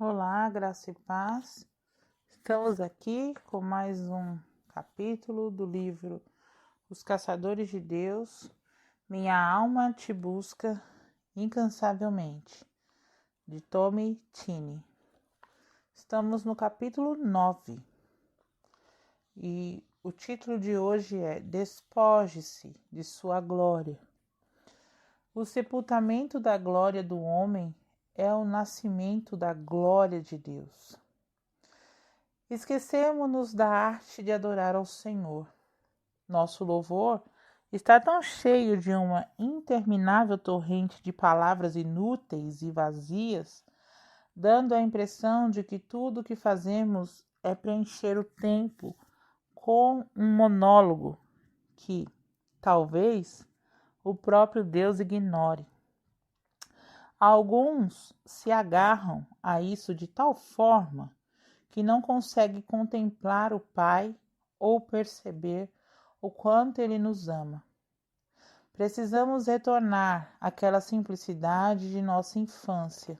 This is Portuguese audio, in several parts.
Olá, graça e paz. Estamos aqui com mais um capítulo do livro Os Caçadores de Deus. Minha alma te busca incansavelmente, de Tommy Tini. Estamos no capítulo 9 e o título de hoje é Despoje-se de sua glória. O sepultamento da glória do homem é o nascimento da glória de Deus. Esquecemos-nos da arte de adorar ao Senhor. Nosso louvor está tão cheio de uma interminável torrente de palavras inúteis e vazias, dando a impressão de que tudo o que fazemos é preencher o tempo com um monólogo que, talvez, o próprio Deus ignore. Alguns se agarram a isso de tal forma que não consegue contemplar o Pai ou perceber o quanto Ele nos ama. Precisamos retornar àquela simplicidade de nossa infância.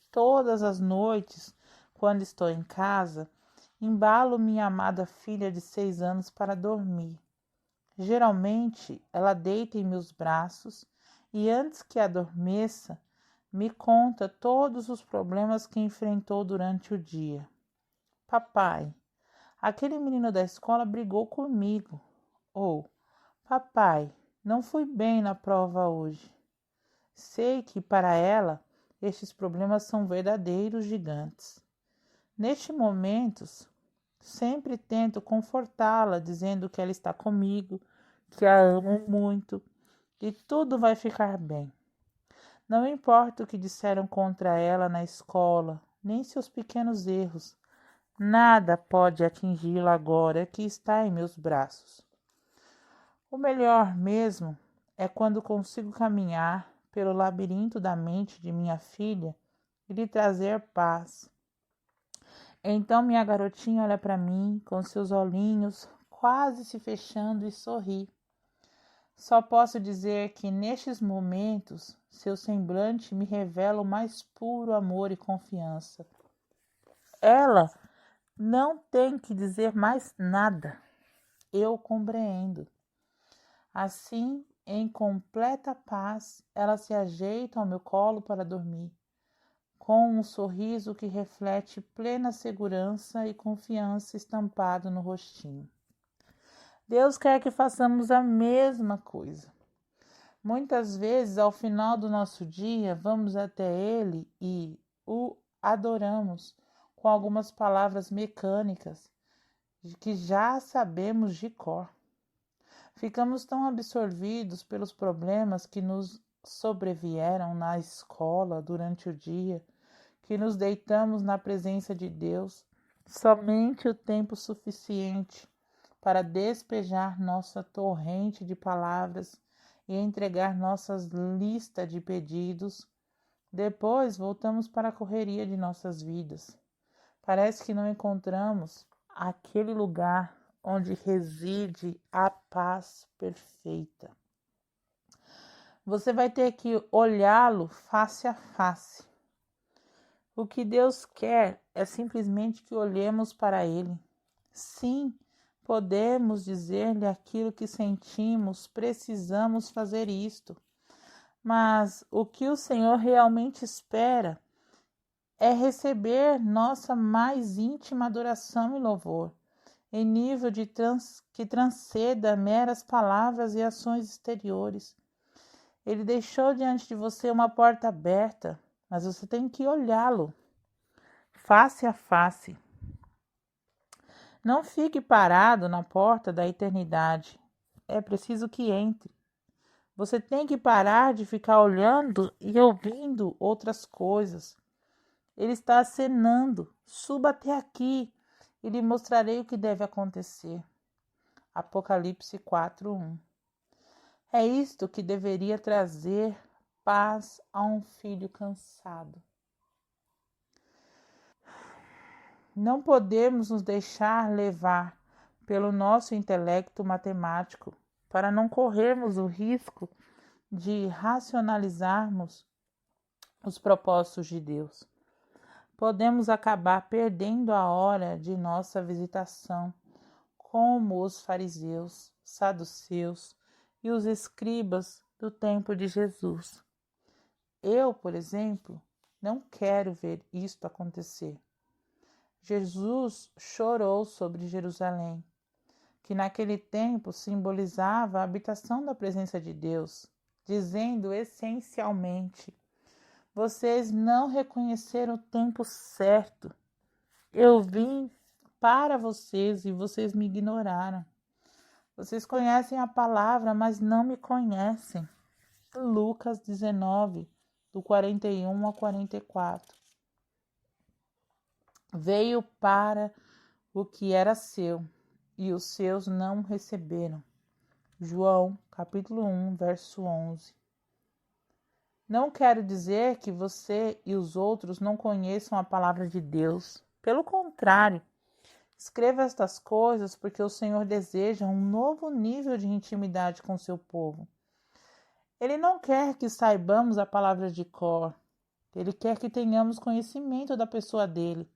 Todas as noites, quando estou em casa, embalo minha amada filha de 6 anos para dormir. Geralmente, ela deita em meus braços e, antes que adormeça, me conta todos os problemas que enfrentou durante o dia. Papai, aquele menino da escola brigou comigo. Ou, papai, não fui bem na prova hoje. Sei que para ela estes problemas são verdadeiros gigantes. Nestes momentos, sempre tento confortá-la, dizendo que ela está comigo, que a amo muito e tudo vai ficar bem. Não importa o que disseram contra ela na escola, nem seus pequenos erros. Nada pode atingi-la agora que está em meus braços. O melhor mesmo é quando consigo caminhar pelo labirinto da mente de minha filha e lhe trazer paz. Então minha garotinha olha para mim com seus olhinhos quase se fechando e sorri. Só posso dizer que nestes momentos seu semblante me revela o mais puro amor e confiança. Ela não tem que dizer mais nada. Eu compreendo. Assim, em completa paz, ela se ajeita ao meu colo para dormir, com um sorriso que reflete plena segurança e confiança estampado no rostinho. Deus quer que façamos a mesma coisa. Muitas vezes, ao final do nosso dia, vamos até Ele e o adoramos com algumas palavras mecânicas que já sabemos de cor. Ficamos tão absorvidos pelos problemas que nos sobrevieram na escola durante o dia, que nos deitamos na presença de Deus somente o tempo suficiente para despejar nossa torrente de palavras e entregar nossas listas de pedidos. Depois voltamos para a correria de nossas vidas. Parece que não encontramos aquele lugar onde reside a paz perfeita. Você vai ter que olhá-lo face a face. O que Deus quer é simplesmente que olhemos para Ele. Sim, podemos dizer-lhe aquilo que sentimos, precisamos fazer isto. Mas o que o Senhor realmente espera é receber nossa mais íntima adoração e louvor, em nível que transcenda meras palavras e ações exteriores. Ele deixou diante de você uma porta aberta, mas você tem que olhá-lo face a face. Não fique parado na porta da eternidade. É preciso que entre. Você tem que parar de ficar olhando e ouvindo outras coisas. Ele está acenando. Suba até aqui e lhe mostrarei o que deve acontecer. Apocalipse 4:1. É isto que deveria trazer paz a um filho cansado. Não podemos nos deixar levar pelo nosso intelecto matemático para não corrermos o risco de racionalizarmos os propósitos de Deus. podemos acabar perdendo a hora de nossa visitação, como os fariseus, saduceus e os escribas do tempo de Jesus. Eu, por exemplo, não quero ver isto acontecer. Jesus chorou sobre Jerusalém, que naquele tempo simbolizava a habitação da presença de Deus, dizendo essencialmente: vocês não reconheceram o tempo certo. Eu vim para vocês e vocês me ignoraram. Vocês conhecem a palavra, mas não me conhecem. Lucas 19, do 41 ao 44. Veio para o que era seu, e os seus não receberam. João, capítulo 1, verso 11. Não quero dizer que você e os outros não conheçam a palavra de Deus. Pelo contrário, escreva estas coisas porque o Senhor deseja um novo nível de intimidade com seu povo. Ele não quer que saibamos a palavra de cor. Ele quer que tenhamos conhecimento da pessoa dele.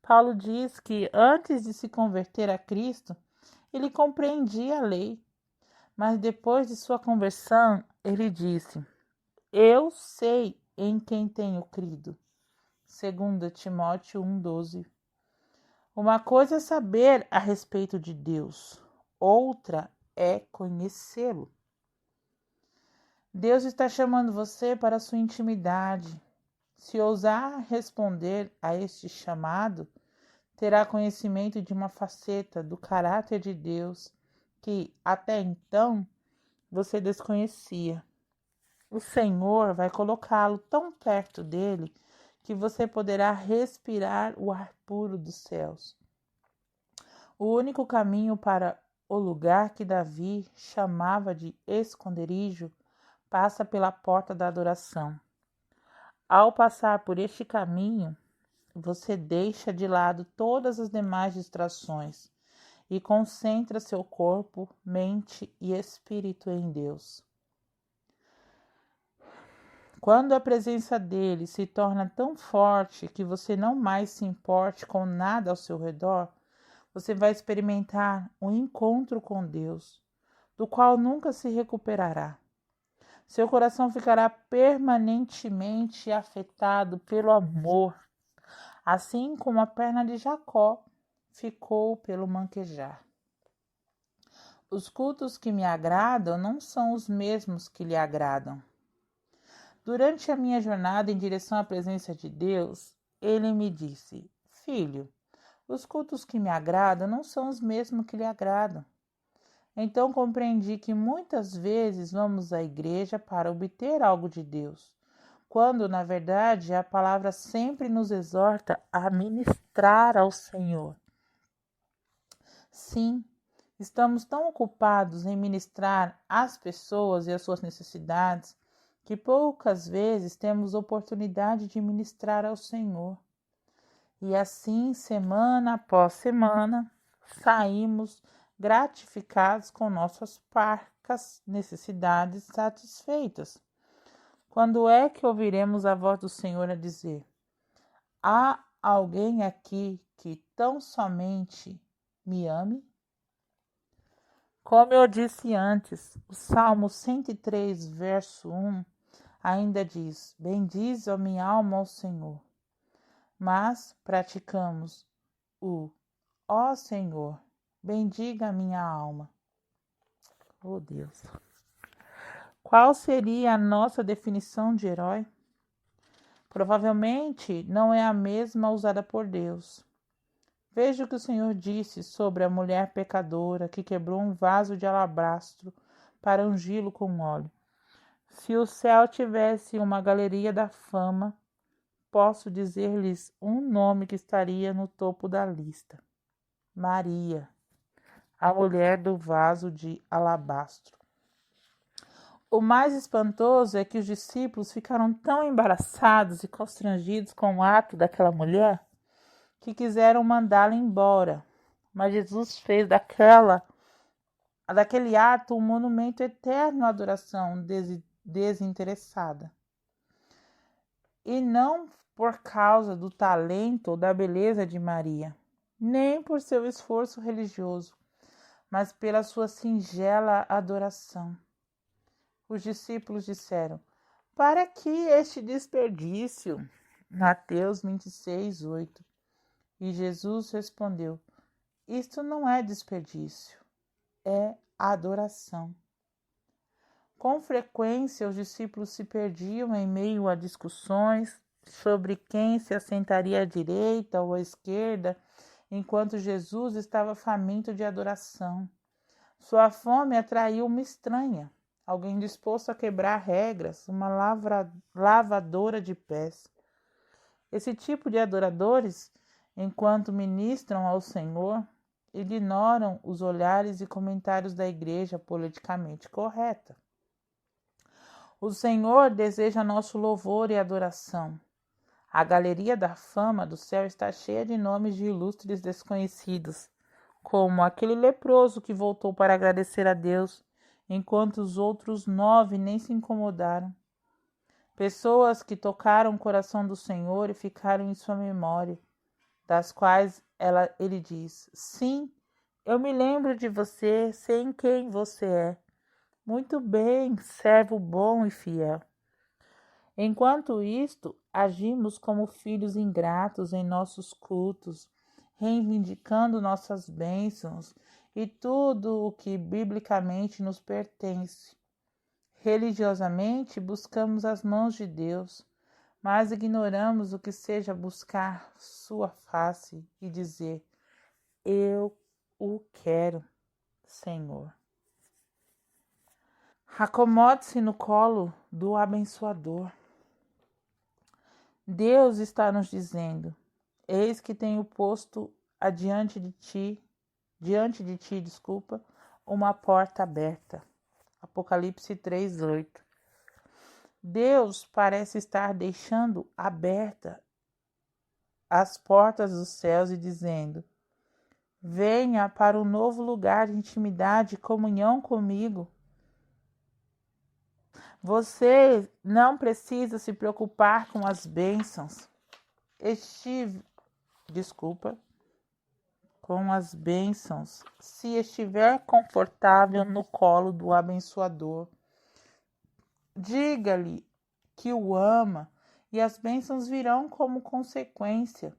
Paulo diz que antes de se converter a Cristo, ele compreendia a lei. Mas depois de sua conversão, ele disse: eu sei em quem tenho crido. 2 Timóteo 1,12. Uma coisa é saber a respeito de Deus, outra é conhecê-lo. Deus está chamando você para a sua intimidade. Se ousar responder a este chamado, terá conhecimento de uma faceta do caráter de Deus que, até então, você desconhecia. O Senhor vai colocá-lo tão perto dele que você poderá respirar o ar puro dos céus. O único caminho para o lugar que Davi chamava de esconderijo passa pela porta da adoração. Ao passar por este caminho, você deixa de lado todas as demais distrações e concentra seu corpo, mente e espírito em Deus. Quando a presença dele se torna tão forte que você não mais se importe com nada ao seu redor, você vai experimentar um encontro com Deus, do qual nunca se recuperará. Seu coração ficará permanentemente afetado pelo amor, assim como a perna de Jacó ficou pelo manquejar. Os cultos que me agradam não são os mesmos que lhe agradam. Durante a minha jornada em direção à presença de Deus, ele me disse: filho, os cultos que me agradam não são os mesmos que lhe agradam. Então compreendi que muitas vezes vamos à igreja para obter algo de Deus, quando, na verdade, a palavra sempre nos exorta a ministrar ao Senhor. Sim, estamos tão ocupados em ministrar às pessoas e às suas necessidades que poucas vezes temos oportunidade de ministrar ao Senhor. E assim, semana após semana, saímos gratificados com nossas parcas necessidades satisfeitas. Quando é que ouviremos a voz do Senhor a dizer: há alguém aqui que tão somente me ame? Como eu disse antes, o Salmo 103, verso 1, ainda diz: bendize a minha alma ao Senhor. Mas praticamos o ó Senhor, bendiga a minha alma. Oh Deus! Qual seria a nossa definição de herói? Provavelmente não é a mesma usada por Deus. Veja o que o Senhor disse sobre a mulher pecadora que quebrou um vaso de alabastro para ungí-lo com óleo. Se o céu tivesse uma galeria da fama, posso dizer-lhes um nome que estaria no topo da lista: Maria, a mulher do vaso de alabastro. O mais espantoso é que os discípulos ficaram tão embaraçados e constrangidos com o ato daquela mulher que quiseram mandá-la embora. Mas Jesus fez daquele ato um monumento eterno à adoração desinteressada. E não por causa do talento ou da beleza de Maria, nem por seu esforço religioso, mas pela sua singela adoração. Os discípulos disseram: para que este desperdício? Mateus 26:8. E Jesus respondeu: isto não é desperdício, é adoração. Com frequência, os discípulos se perdiam em meio a discussões sobre quem se assentaria à direita ou à esquerda, enquanto Jesus estava faminto de adoração. Sua fome atraiu uma estranha, alguém disposto a quebrar regras, uma lavadora de pés. Esse tipo de adoradores, enquanto ministram ao Senhor, ignoram os olhares e comentários da igreja politicamente correta. O Senhor deseja nosso louvor e adoração. A galeria da fama do céu está cheia de nomes de ilustres desconhecidos, como aquele leproso que voltou para agradecer a Deus, enquanto os outros 9 nem se incomodaram. Pessoas que tocaram o coração do Senhor e ficaram em sua memória, das quais ele diz: sim, eu me lembro de você, sei quem você é. Muito bem, servo bom e fiel. Enquanto isto, agimos como filhos ingratos em nossos cultos, reivindicando nossas bênçãos e tudo o que biblicamente nos pertence. Religiosamente, buscamos as mãos de Deus, mas ignoramos o que seja buscar sua face e dizer: eu o quero, Senhor. Acomode-se no colo do abençoador. Deus está nos dizendo: eis que tenho posto diante de ti, uma porta aberta. Apocalipse 3:8. Deus parece estar deixando aberta as portas dos céus e dizendo: venha para um novo lugar de intimidade e comunhão comigo. Você não precisa se preocupar com as bênçãos. Com as bênçãos, se estiver confortável no colo do abençoador. Diga-lhe que o ama e as bênçãos virão como consequência.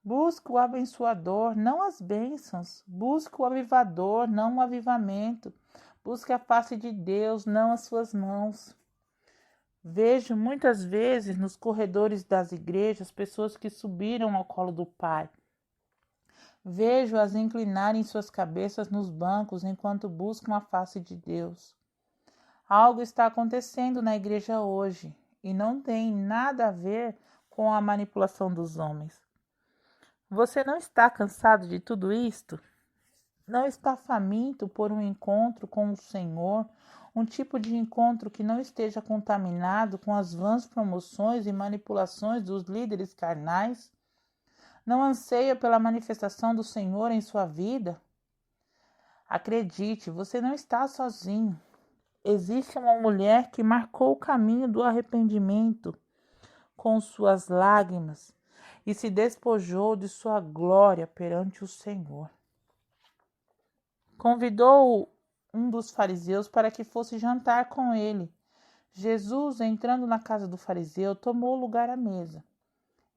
Busque o abençoador, não as bênçãos. Busque o avivador, não o avivamento. Busque a face de Deus, não as suas mãos. Vejo muitas vezes nos corredores das igrejas pessoas que subiram ao colo do Pai. Vejo-as inclinarem suas cabeças nos bancos enquanto buscam a face de Deus. Algo está acontecendo na igreja hoje e não tem nada a ver com a manipulação dos homens. Você não está cansado de tudo isto? Não está faminto por um encontro com o Senhor, um tipo de encontro que não esteja contaminado com as vãs promoções e manipulações dos líderes carnais? Não anseia pela manifestação do Senhor em sua vida? Acredite, você não está sozinho. Existe uma mulher que marcou o caminho do arrependimento com suas lágrimas e se despojou de sua glória perante o Senhor. Convidou um dos fariseus para que fosse jantar com ele. Jesus, entrando na casa do fariseu, tomou lugar à mesa.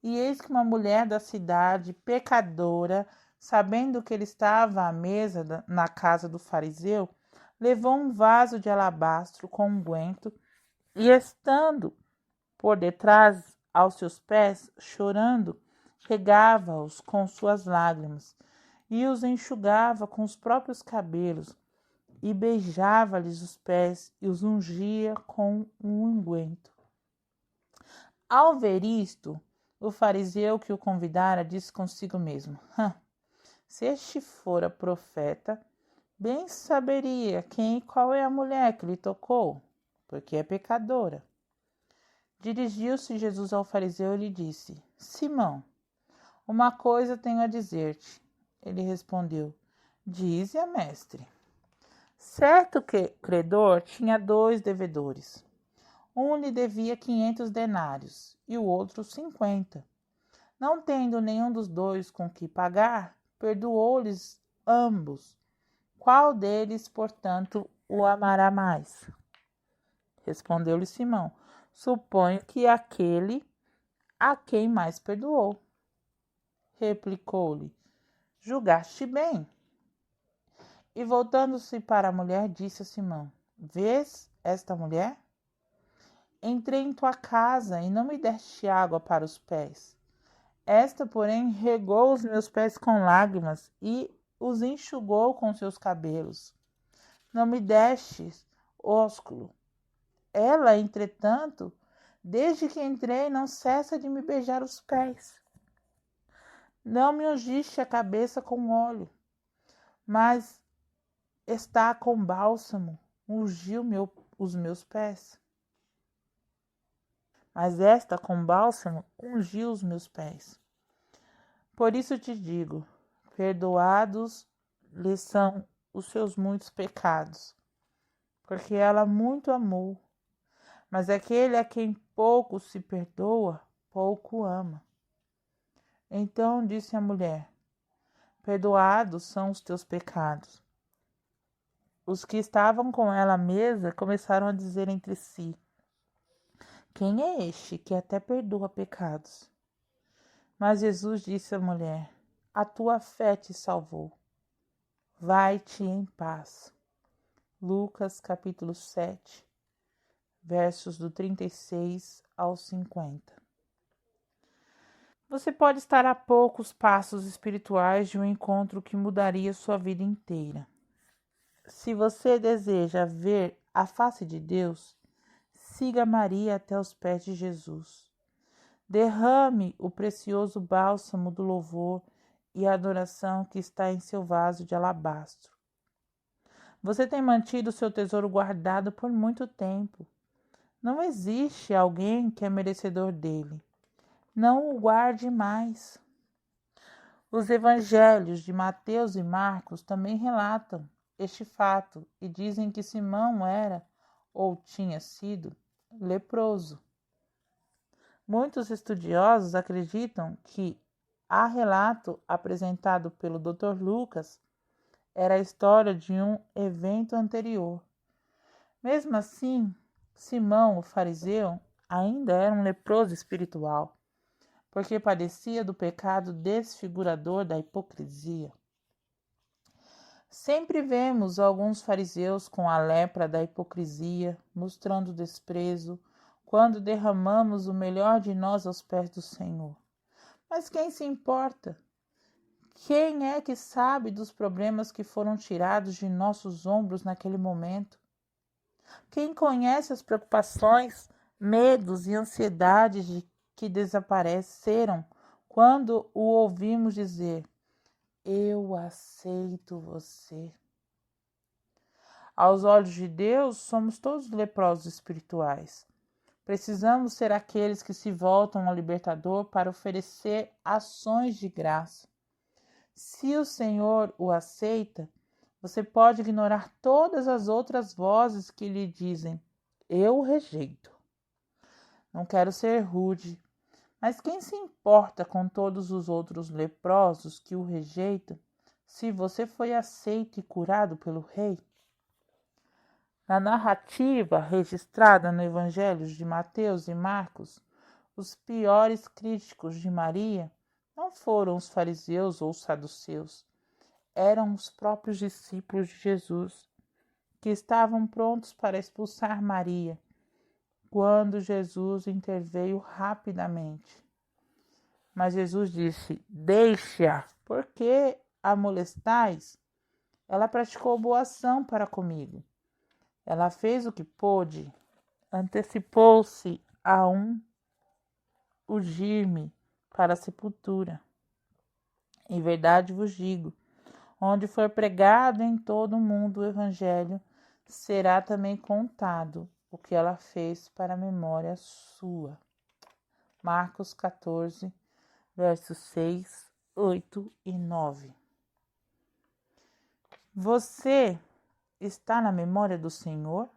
E eis que uma mulher da cidade, pecadora, sabendo que ele estava à mesa na casa do fariseu, levou um vaso de alabastro com unguento e, estando por detrás aos seus pés, chorando, regava-os com suas lágrimas e os enxugava com os próprios cabelos e beijava-lhes os pés e os ungia com um unguento. Ao ver isto, o fariseu que o convidara disse consigo mesmo: se este fora profeta, bem saberia quem e qual é a mulher que lhe tocou, porque é pecadora. Dirigiu-se Jesus ao fariseu e lhe disse: Simão, uma coisa tenho a dizer-te. Ele respondeu: dize-a, mestre. Certo que credor tinha 2 devedores. Um lhe devia 500 denários e o outro 50. Não tendo nenhum dos dois com que pagar, perdoou-lhes ambos. Qual deles, portanto, o amará mais? Respondeu-lhe Simão: Suponho que aquele a quem mais perdoou. Replicou-lhe: Julgaste bem. E voltando-se para a mulher, disse a Simão: Vês esta mulher? Entrei em tua casa e não me deste água para os pés. Esta, porém, regou os meus pés com lágrimas e os enxugou com seus cabelos. Não me destes ósculo. Ela, entretanto, desde que entrei, não cessa de me beijar os pés. Não me ungiste a cabeça com óleo, mas está com bálsamo, ungiu os meus pés. Mas esta com bálsamo ungiu os meus pés. Por isso te digo, perdoados lhe são os seus muitos pecados, porque ela muito amou. Mas aquele a quem pouco se perdoa, pouco ama. Então disse a mulher: Perdoados são os teus pecados. Os que estavam com ela à mesa começaram a dizer entre si: Quem é este que até perdoa pecados? Mas Jesus disse à mulher: A tua fé te salvou. Vai-te em paz. Lucas capítulo 7, versos do 36 ao 50. Você pode estar a poucos passos espirituais de um encontro que mudaria sua vida inteira. Se você deseja ver a face de Deus, siga Maria até os pés de Jesus. Derrame o precioso bálsamo do louvor e adoração que está em seu vaso de alabastro. Você tem mantido seu tesouro guardado por muito tempo. Não existe alguém que é merecedor dele. Não o guarde mais. Os evangelhos de Mateus e Marcos também relatam este fato e dizem que Simão era, ou tinha sido, leproso. Muitos estudiosos acreditam que a relato apresentado pelo Dr. Lucas era a história de um evento anterior. Mesmo assim, Simão, o fariseu, ainda era um leproso espiritual, porque padecia do pecado desfigurador da hipocrisia. Sempre vemos alguns fariseus com a lepra da hipocrisia, mostrando desprezo, quando derramamos o melhor de nós aos pés do Senhor. Mas quem se importa? Quem é que sabe dos problemas que foram tirados de nossos ombros naquele momento? Quem conhece as preocupações, medos e ansiedades que desapareceram quando o ouvimos dizer: Eu aceito você. Aos olhos de Deus, somos todos leprosos espirituais. Precisamos ser aqueles que se voltam ao Libertador para oferecer ações de graça. Se o Senhor o aceita, você pode ignorar todas as outras vozes que lhe dizem: Eu o rejeito. Não quero ser rude, mas quem se importa com todos os outros leprosos que o rejeitam, se você foi aceito e curado pelo Rei? Na narrativa registrada no Evangelho de Mateus e Marcos, os piores críticos de Maria não foram os fariseus ou os saduceus, eram os próprios discípulos de Jesus, que estavam prontos para expulsar Maria, quando Jesus interveio rapidamente. Mas Jesus disse: Deixe-a, por que a molestais? Ela praticou boa ação para comigo. Ela fez o que pôde, antecipou-se a ungir-me para a sepultura. Em verdade vos digo, onde for pregado em todo o mundo o Evangelho, será também contado o que ela fez para a memória sua. Marcos 14, versos 6, 8 e 9. Você está na memória do Senhor?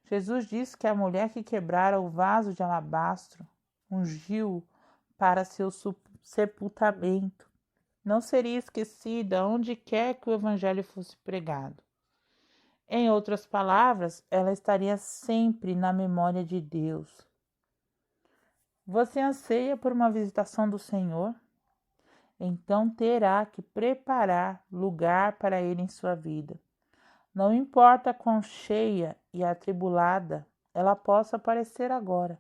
Jesus disse que a mulher que quebrara o vaso de alabastro, ungiu para seu sepultamento, não seria esquecida onde quer que o evangelho fosse pregado. Em outras palavras, ela estaria sempre na memória de Deus. Você anseia por uma visitação do Senhor? Então terá que preparar lugar para ele em sua vida. Não importa quão cheia e atribulada ela possa parecer agora.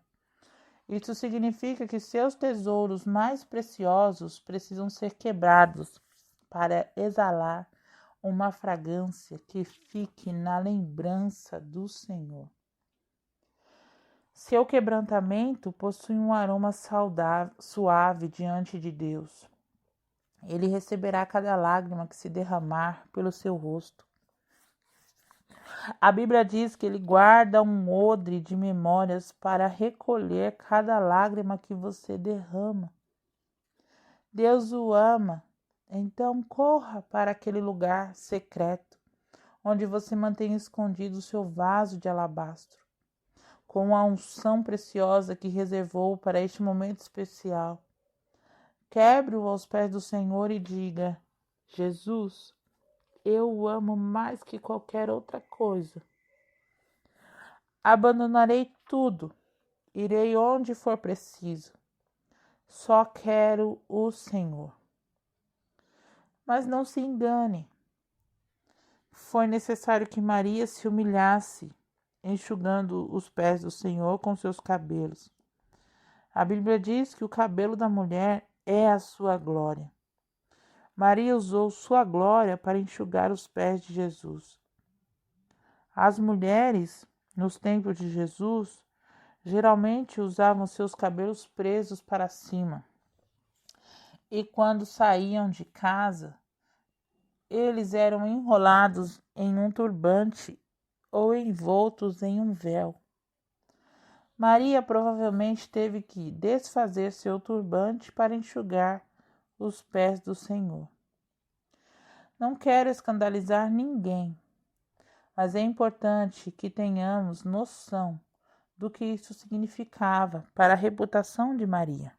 Isso significa que seus tesouros mais preciosos precisam ser quebrados para exalar uma fragrância que fique na lembrança do Senhor. Seu quebrantamento possui um aroma suave diante de Deus. Ele receberá cada lágrima que se derramar pelo seu rosto. A Bíblia diz que ele guarda um odre de memórias para recolher cada lágrima que você derrama. Deus o ama, então corra para aquele lugar secreto, onde você mantém escondido o seu vaso de alabastro, com a unção preciosa que reservou para este momento especial. Quebre-o aos pés do Senhor e diga: Jesus, eu o amo mais que qualquer outra coisa. Abandonarei tudo, irei onde for preciso. Só quero o Senhor. Mas não se engane. Foi necessário que Maria se humilhasse, enxugando os pés do Senhor com seus cabelos. A Bíblia diz que o cabelo da mulher é a sua glória. Maria usou sua glória para enxugar os pés de Jesus. As mulheres, nos tempos de Jesus, geralmente usavam seus cabelos presos para cima. E quando saíam de casa, eles eram enrolados em um turbante ou envoltos em um véu. Maria provavelmente teve que desfazer seu turbante para enxugar os pés do Senhor. Não quero escandalizar ninguém, mas é importante que tenhamos noção do que isso significava para a reputação de Maria.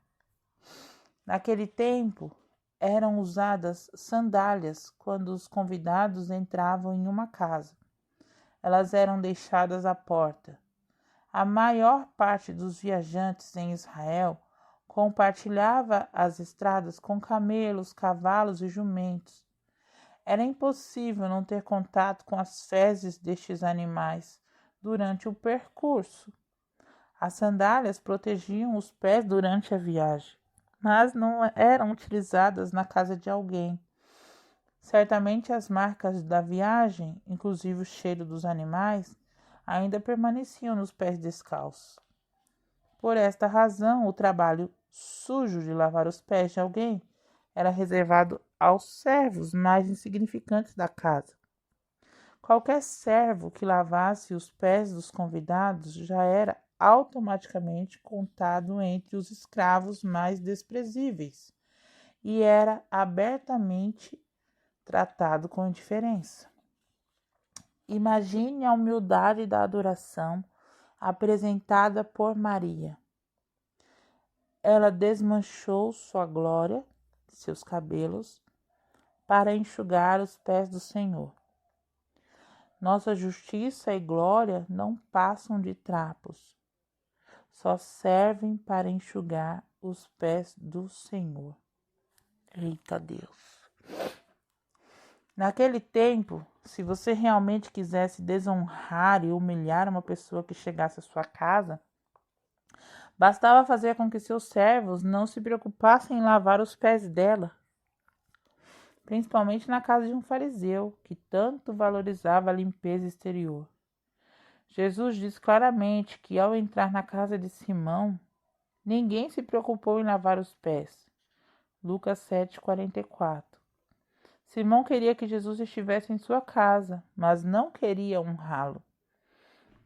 Naquele tempo, eram usadas sandálias quando os convidados entravam em uma casa. Elas eram deixadas à porta. A maior parte dos viajantes em Israel compartilhava as estradas com camelos, cavalos e jumentos. Era impossível não ter contato com as fezes destes animais durante o percurso. As sandálias protegiam os pés durante a viagem, mas não eram utilizadas na casa de alguém. Certamente as marcas da viagem, inclusive o cheiro dos animais, ainda permaneciam nos pés descalços. Por esta razão, o trabalho sujo de lavar os pés de alguém era reservado aos servos mais insignificantes da casa. Qualquer servo que lavasse os pés dos convidados já era automaticamente contado entre os escravos mais desprezíveis e era abertamente tratado com indiferença. Imagine a humildade da adoração apresentada por Maria. Ela desmanchou sua glória, seus cabelos, para enxugar os pés do Senhor. Nossa justiça e glória não passam de trapos, só servem para enxugar os pés do Senhor. Eita Deus! Naquele tempo, se você realmente quisesse desonrar e humilhar uma pessoa que chegasse à sua casa, bastava fazer com que seus servos não se preocupassem em lavar os pés dela, principalmente na casa de um fariseu, que tanto valorizava a limpeza exterior. Jesus diz claramente que ao entrar na casa de Simão, ninguém se preocupou em lavar os pés. Lucas 7:44. Simão queria que Jesus estivesse em sua casa, mas não queria honrá-lo.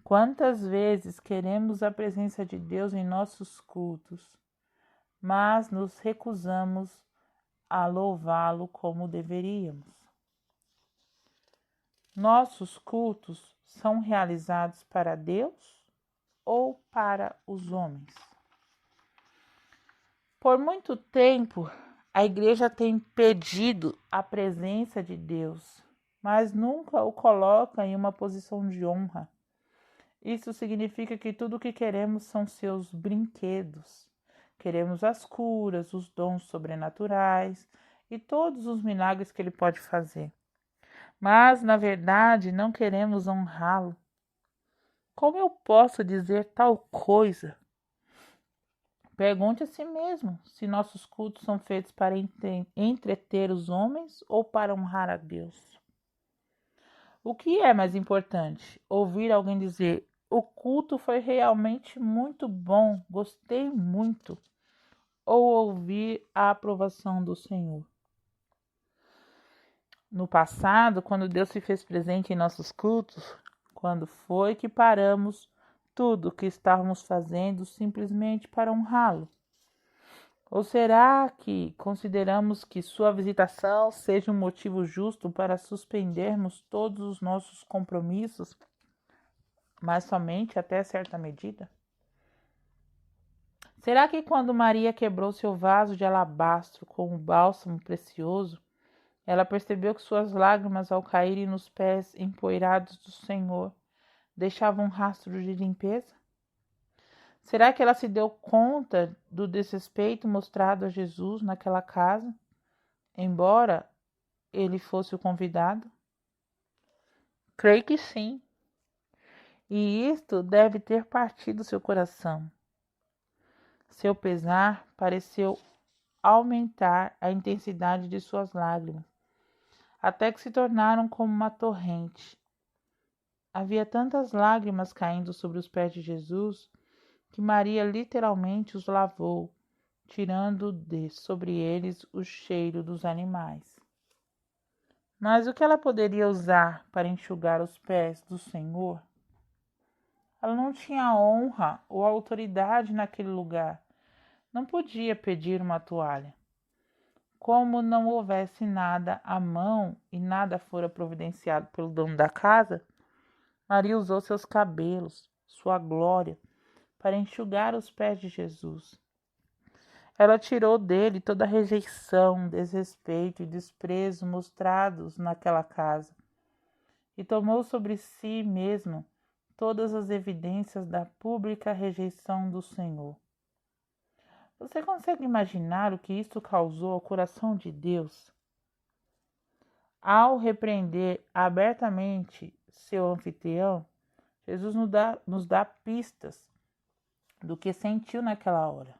Quantas vezes queremos a presença de Deus em nossos cultos, mas nos recusamos a louvá-lo como deveríamos. Nossos cultos são realizados para Deus ou para os homens? Por muito tempo, a igreja tem pedido a presença de Deus, mas nunca o coloca em uma posição de honra. Isso significa que tudo o que queremos são seus brinquedos. Queremos as curas, os dons sobrenaturais e todos os milagres que ele pode fazer. Mas, na verdade, não queremos honrá-lo. Como eu posso dizer tal coisa? Pergunte a si mesmo se nossos cultos são feitos para entreter os homens ou para honrar a Deus. O que é mais importante? Ouvir alguém dizer: o culto foi realmente muito bom, gostei muito, ou ouvir a aprovação do Senhor? No passado, quando Deus se fez presente em nossos cultos, quando foi que paramos tudo o que estávamos fazendo simplesmente para honrá-lo? Ou será que consideramos que sua visitação seja um motivo justo para suspendermos todos os nossos compromissos, mas somente até certa medida? Será que quando Maria quebrou seu vaso de alabastro com um bálsamo precioso, ela percebeu que suas lágrimas, ao caírem nos pés empoeirados do Senhor, deixavam um rastro de limpeza? Será que ela se deu conta do desrespeito mostrado a Jesus naquela casa, embora ele fosse o convidado? Creio que sim. E isto deve ter partido seu coração. Seu pesar pareceu aumentar a intensidade de suas lágrimas, até que se tornaram como uma torrente. Havia tantas lágrimas caindo sobre os pés de Jesus que Maria literalmente os lavou, tirando de sobre eles o cheiro dos animais. Mas o que ela poderia usar para enxugar os pés do Senhor? Ela não tinha honra ou autoridade naquele lugar. Não podia pedir uma toalha. Como não houvesse nada à mão e nada fora providenciado pelo dono da casa, Maria usou seus cabelos, sua glória, para enxugar os pés de Jesus. Ela tirou dele toda a rejeição, desrespeito e desprezo mostrados naquela casa e tomou sobre si mesmo todas as evidências da pública rejeição do Senhor. Você consegue imaginar o que isto causou ao coração de Deus? Ao repreender abertamente seu anfitrião, Jesus nos dá pistas do que sentiu naquela hora.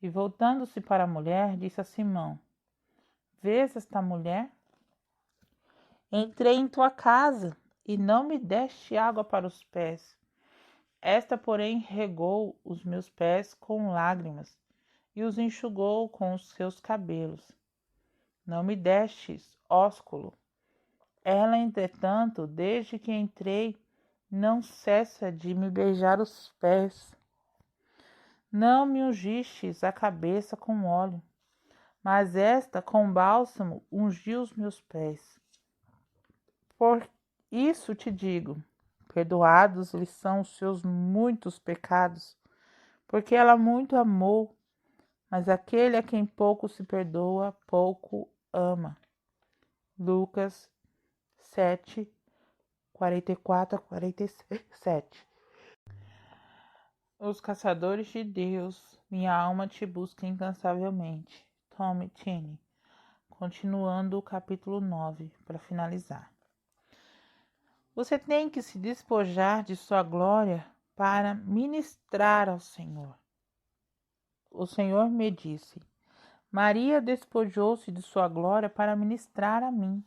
E voltando-se para a mulher, disse a Simão: Vês esta mulher? Entrei em tua casa e não me deste água para os pés. Esta, porém, regou os meus pés com lágrimas e os enxugou com os seus cabelos. Não me destes ósculo. Ela, entretanto, desde que entrei, não cessa de me beijar os pés. Não me ungistes a cabeça com óleo, mas esta com bálsamo ungiu os meus pés. Por isso te digo, perdoados lhe são os seus muitos pecados, porque ela muito amou, mas aquele a quem pouco se perdoa, pouco ama. Lucas 7, 44 a 47. Os caçadores de Deus, minha alma te busca incansavelmente. Tom Cheney. Continuando o capítulo 9, para finalizar. Você tem que se despojar de sua glória para ministrar ao Senhor. O Senhor me disse: Maria despojou-se de sua glória para ministrar a mim.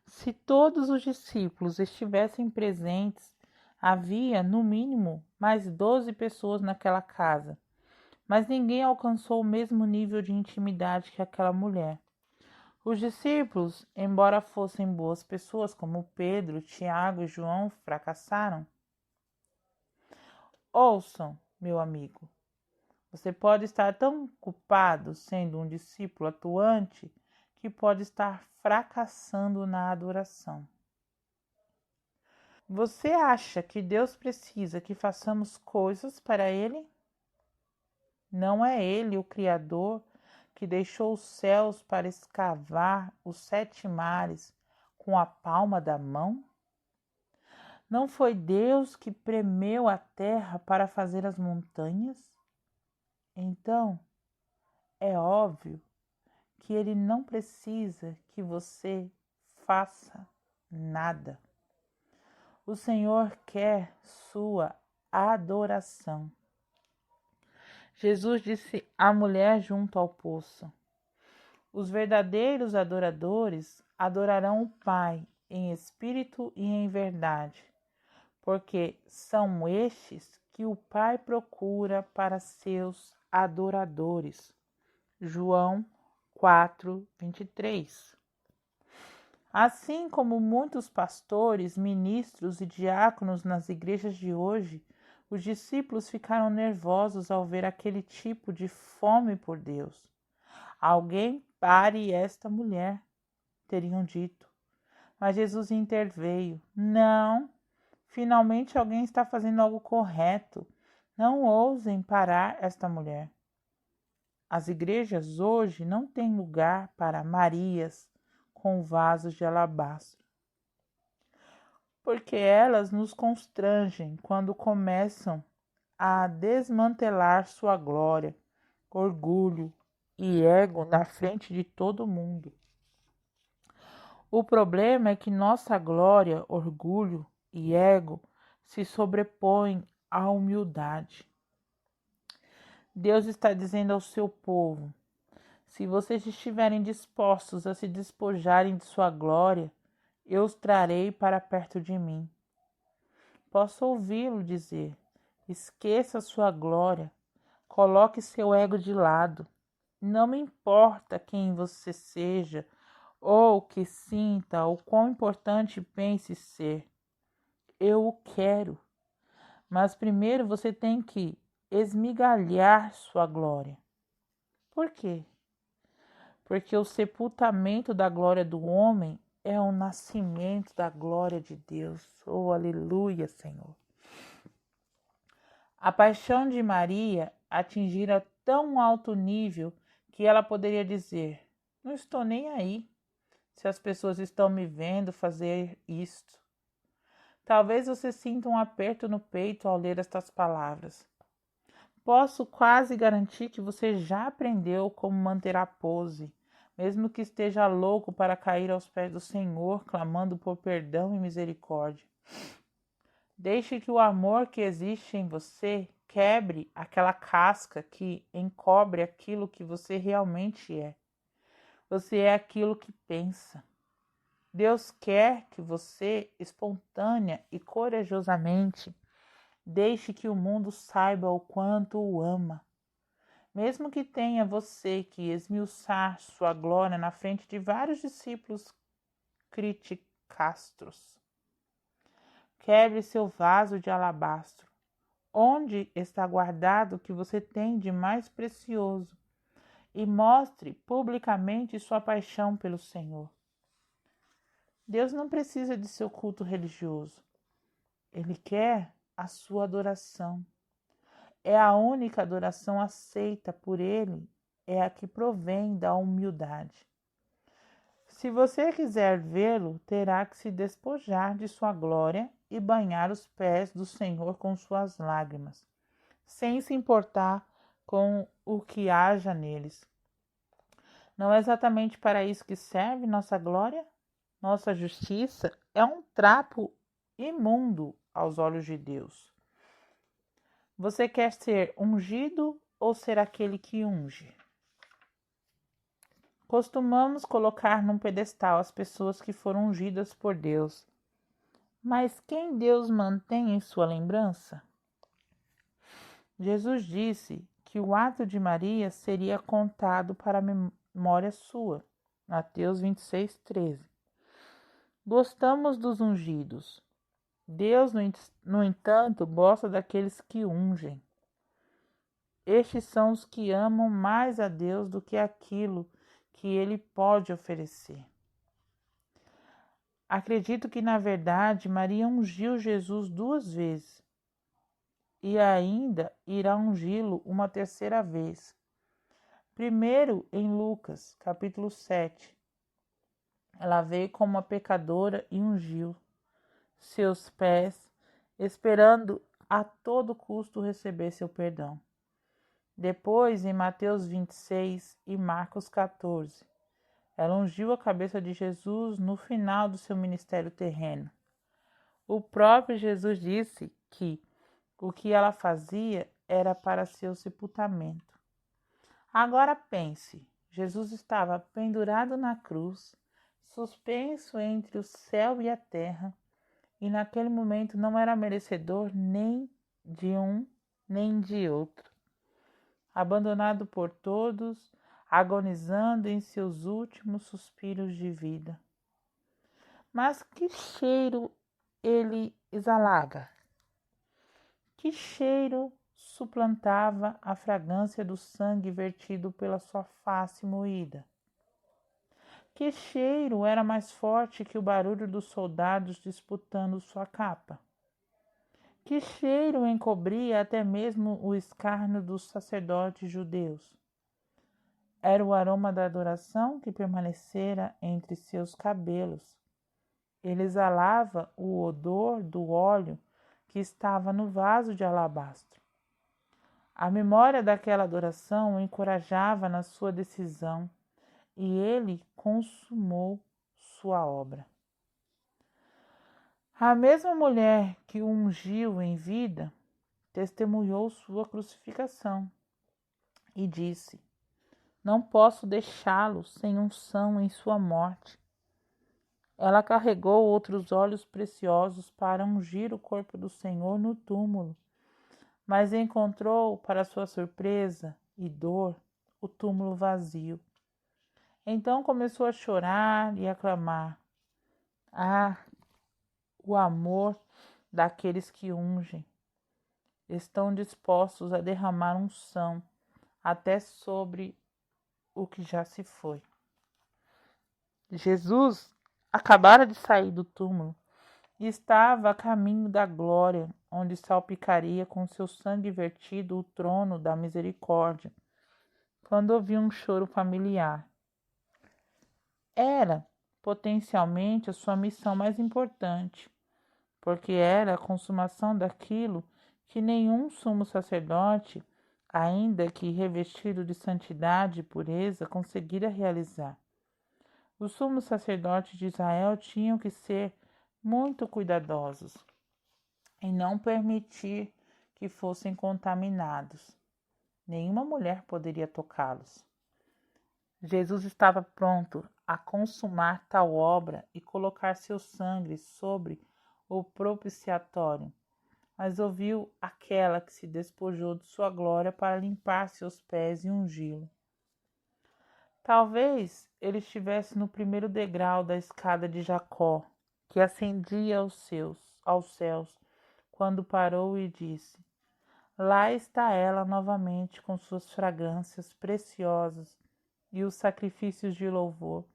Se todos os discípulos estivessem presentes, havia, no mínimo, mais 12 pessoas naquela casa, mas ninguém alcançou o mesmo nível de intimidade que aquela mulher. Os discípulos, embora fossem boas pessoas como Pedro, Tiago e João, fracassaram. Ouçam, meu amigo, você pode estar tão ocupado sendo um discípulo atuante que pode estar fracassando na adoração. Você acha que Deus precisa que façamos coisas para Ele? Não é Ele o Criador que deixou os céus para escavar os 7 mares com a palma da mão? Não foi Deus que premeu a terra para fazer as montanhas? Então, é óbvio que Ele não precisa que você faça nada. O Senhor quer sua adoração. Jesus disse à mulher junto ao poço: os verdadeiros adoradores adorarão o Pai em espírito e em verdade, porque são estes que o Pai procura para seus adoradores. João 4:23. Assim como muitos pastores, ministros e diáconos nas igrejas de hoje, os discípulos ficaram nervosos ao ver aquele tipo de fome por Deus. Alguém pare esta mulher, teriam dito. Mas Jesus interveio. Não, finalmente alguém está fazendo algo correto. Não ousem parar esta mulher. As igrejas hoje não têm lugar para Marias com vasos de alabastro, porque elas nos constrangem quando começam a desmantelar sua glória, orgulho e ego na frente de todo mundo. O problema é que nossa glória, orgulho e ego se sobrepõem à humildade. Deus está dizendo ao seu povo: se vocês estiverem dispostos a se despojarem de sua glória, eu os trarei para perto de mim. Posso ouvi-lo dizer: esqueça sua glória, coloque seu ego de lado. Não me importa quem você seja, ou o que sinta, ou quão importante pense ser. Eu o quero. Mas primeiro você tem que esmigalhar sua glória. Por quê? Porque o sepultamento da glória do homem é o nascimento da glória de Deus. Oh, aleluia, Senhor. A paixão de Maria atingira tão alto nível que ela poderia dizer: não estou nem aí se as pessoas estão me vendo fazer isto. Talvez você sinta um aperto no peito ao ler estas palavras. Posso quase garantir que você já aprendeu como manter a pose, mesmo que esteja louco para cair aos pés do Senhor, clamando por perdão e misericórdia. Deixe que o amor que existe em você quebre aquela casca que encobre aquilo que você realmente é. Você é aquilo que pensa. Deus quer que você, espontânea e corajosamente, deixe que o mundo saiba o quanto o ama. Mesmo que tenha você que esmiuçar sua glória na frente de vários discípulos criticastros. Quebre seu vaso de alabastro. Onde está guardado o que você tem de mais precioso? E mostre publicamente sua paixão pelo Senhor. Deus não precisa de seu culto religioso. Ele quer a sua adoração. É a única adoração aceita por Ele, é a que provém da humildade. Se você quiser vê-lo, terá que se despojar de sua glória e banhar os pés do Senhor com suas lágrimas, sem se importar com o que haja neles. Não é exatamente para isso que serve nossa glória? Nossa justiça é um trapo imundo aos olhos de Deus. Você quer ser ungido ou ser aquele que unge? Costumamos colocar num pedestal as pessoas que foram ungidas por Deus. Mas quem Deus mantém em sua lembrança? Jesus disse que o ato de Maria seria contado para a memória sua. Mateus 26:13. Gostamos dos ungidos. Deus, no entanto, gosta daqueles que ungem. Estes são os que amam mais a Deus do que aquilo que Ele pode oferecer. Acredito que, na verdade, Maria ungiu Jesus 2 vezes e ainda irá ungí-lo uma terceira vez. Primeiro, em Lucas, capítulo 7, ela veio como uma pecadora e ungiu seus pés, esperando a todo custo receber seu perdão. Depois, em Mateus 26 e Marcos 14, ela ungiu a cabeça de Jesus no final do seu ministério terreno. O próprio Jesus disse que o que ela fazia era para seu sepultamento. Agora pense, Jesus estava pendurado na cruz, suspenso entre o céu e a terra, e naquele momento não era merecedor nem de um nem de outro. Abandonado por todos, agonizando em seus últimos suspiros de vida. Mas que cheiro ele exalava! Que cheiro suplantava a fragrância do sangue vertido pela sua face moída! Que cheiro era mais forte que o barulho dos soldados disputando sua capa! Que cheiro encobria até mesmo o escárnio dos sacerdotes judeus! Era o aroma da adoração que permanecera entre seus cabelos. Ele exalava o odor do óleo que estava no vaso de alabastro. A memória daquela adoração o encorajava na sua decisão, e ele consumou sua obra. A mesma mulher que o ungiu em vida testemunhou sua crucificação e disse: não posso deixá-lo sem unção em sua morte. Ela carregou outros óleos preciosos para ungir o corpo do Senhor no túmulo, mas encontrou, para sua surpresa e dor, o túmulo vazio. Então começou a chorar e a clamar: ah, o amor daqueles que ungem! Estão dispostos a derramar unção até sobre o que já se foi. Jesus acabara de sair do túmulo e estava a caminho da glória, onde salpicaria com seu sangue vertido o trono da misericórdia, quando ouviu um choro familiar. Era, potencialmente, a sua missão mais importante, porque era a consumação daquilo que nenhum sumo sacerdote, ainda que revestido de santidade e pureza, conseguira realizar. Os sumos sacerdotes de Israel tinham que ser muito cuidadosos em não permitir que fossem contaminados. Nenhuma mulher poderia tocá-los. Jesus estava pronto a consumar tal obra e colocar seu sangue sobre o propiciatório, mas ouviu aquela que se despojou de sua glória para limpar seus pés e ungí-lo. Talvez ele estivesse no primeiro degrau da escada de Jacó, que ascendia aos céus, quando parou e disse: lá está ela novamente com suas fragrâncias preciosas e os sacrifícios de louvor,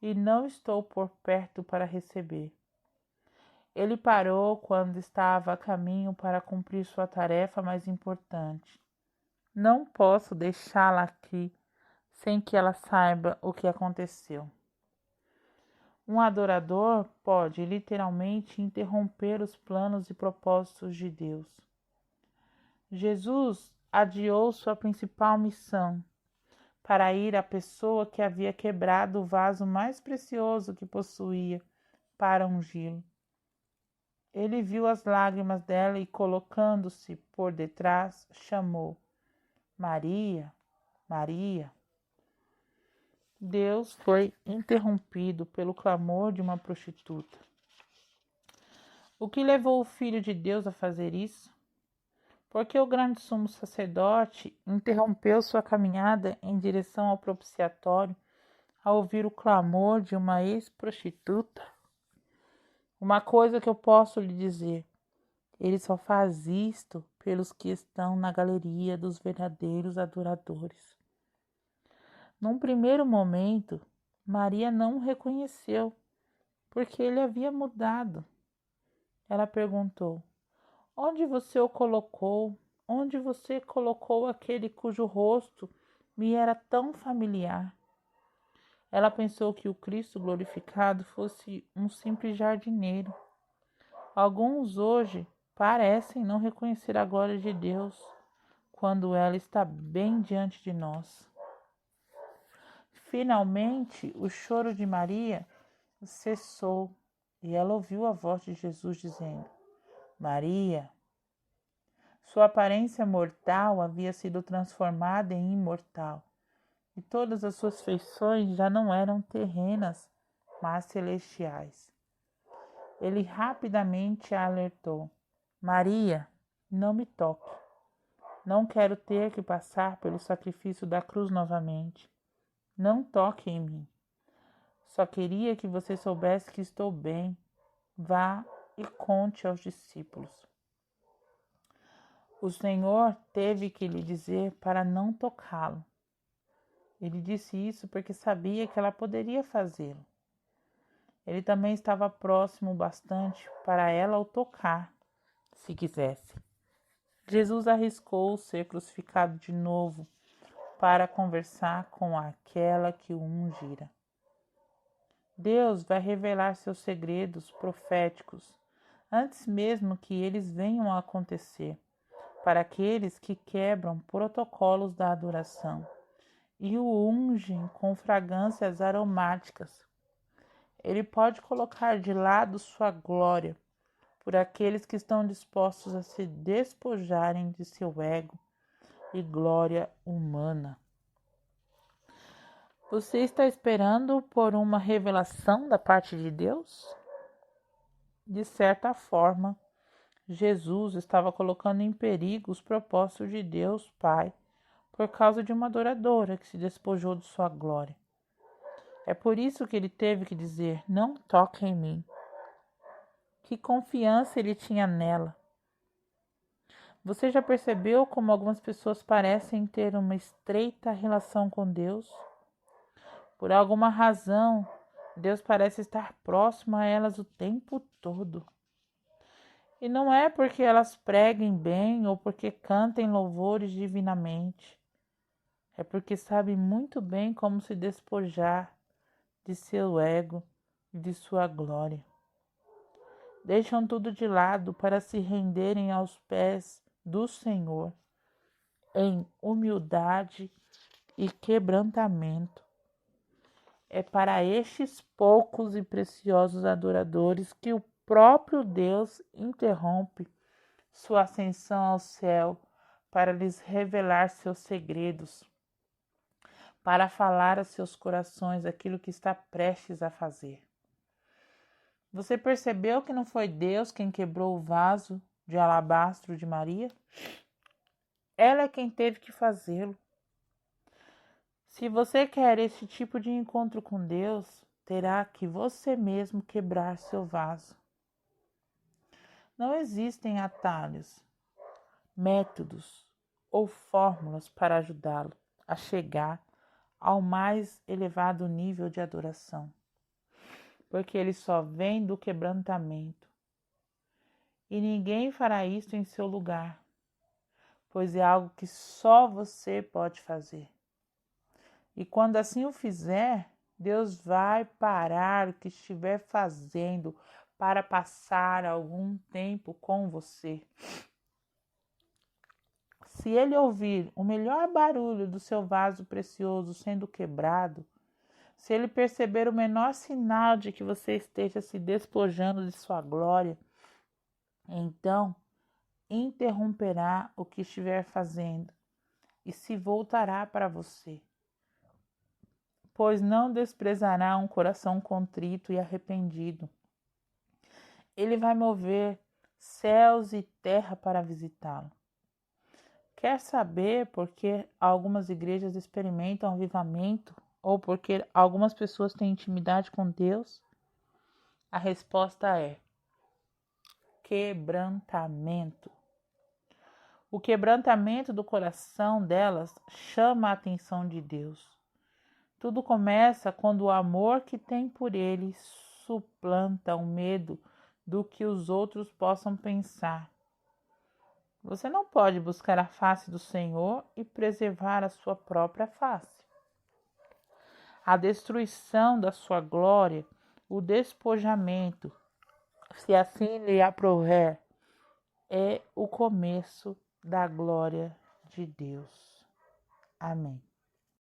e não estou por perto para receber. Ele parou quando estava a caminho para cumprir sua tarefa mais importante. Não posso deixá-la aqui sem que ela saiba o que aconteceu. Um adorador pode literalmente interromper os planos e propósitos de Deus. Jesus adiou sua principal missão para ir à pessoa que havia quebrado o vaso mais precioso que possuía para ungí-lo. Ele viu as lágrimas dela e, colocando-se por detrás, chamou: Maria, Maria. Deus foi interrompido pelo clamor de uma prostituta. O que levou o Filho de Deus a fazer isso? Porque o grande sumo sacerdote interrompeu sua caminhada em direção ao propiciatório ao ouvir o clamor de uma ex-prostituta? Uma coisa que eu posso lhe dizer: ele só faz isto pelos que estão na galeria dos verdadeiros adoradores. Num primeiro momento, Maria não o reconheceu, porque ele havia mudado. Ela perguntou: Onde você o colocou? Onde você colocou aquele cujo rosto me era tão familiar? Ela pensou que o Cristo glorificado fosse um simples jardineiro. Alguns hoje parecem não reconhecer a glória de Deus quando ela está bem diante de nós. Finalmente, o choro de Maria cessou e ela ouviu a voz de Jesus dizendo: Maria. Sua aparência mortal havia sido transformada em imortal, e todas as suas feições já não eram terrenas, mas celestiais. Ele rapidamente a alertou: Maria, não me toque. Não quero ter que passar pelo sacrifício da cruz novamente. Não toque em mim. Só queria que você soubesse que estou bem. Vá e conte aos discípulos. O Senhor teve que lhe dizer para não tocá-lo. Ele disse isso porque sabia que ela poderia fazê-lo. Ele também estava próximo bastante para ela o tocar, se quisesse. Jesus arriscou ser crucificado de novo para conversar com aquela que o ungira. Deus vai revelar seus segredos proféticos antes mesmo que eles venham a acontecer, para aqueles que quebram protocolos da adoração e o ungem com fragrâncias aromáticas. Ele pode colocar de lado sua glória por aqueles que estão dispostos a se despojarem de seu ego e glória humana. Você está esperando por uma revelação da parte de Deus? De certa forma, Jesus estava colocando em perigo os propósitos de Deus Pai por causa de uma adoradora que se despojou de sua glória. É por isso que ele teve que dizer: não toque em mim. Que confiança ele tinha nela. Você já percebeu como algumas pessoas parecem ter uma estreita relação com Deus? Por alguma razão, Deus parece estar próximo a elas o tempo todo. E não é porque elas preguem bem ou porque cantem louvores divinamente. É porque sabem muito bem como se despojar de seu ego e de sua glória. Deixam tudo de lado para se renderem aos pés do Senhor em humildade e quebrantamento. É para estes poucos e preciosos adoradores que o próprio Deus interrompe sua ascensão ao céu para lhes revelar seus segredos, para falar a seus corações aquilo que está prestes a fazer. Você percebeu que não foi Deus quem quebrou o vaso de alabastro de Maria? Ela é quem teve que fazê-lo. Se você quer esse tipo de encontro com Deus, terá que você mesmo quebrar seu vaso. Não existem atalhos, métodos ou fórmulas para ajudá-lo a chegar ao mais elevado nível de adoração, porque ele só vem do quebrantamento. E ninguém fará isso em seu lugar, pois é algo que só você pode fazer. E quando assim o fizer, Deus vai parar o que estiver fazendo para passar algum tempo com você. Se ele ouvir o melhor barulho do seu vaso precioso sendo quebrado, se ele perceber o menor sinal de que você esteja se despojando de sua glória, então interromperá o que estiver fazendo e se voltará para você, pois não desprezará um coração contrito e arrependido. Ele vai mover céus e terra para visitá-lo. Quer saber por que algumas igrejas experimentam avivamento ou porque algumas pessoas têm intimidade com Deus? A resposta é quebrantamento. O quebrantamento do coração delas chama a atenção de Deus. Tudo começa quando o amor que tem por ele suplanta o medo do que os outros possam pensar. Você não pode buscar a face do Senhor e preservar a sua própria face. A destruição da sua glória, o despojamento, se assim lhe aprouver, é o começo da glória de Deus. Amém.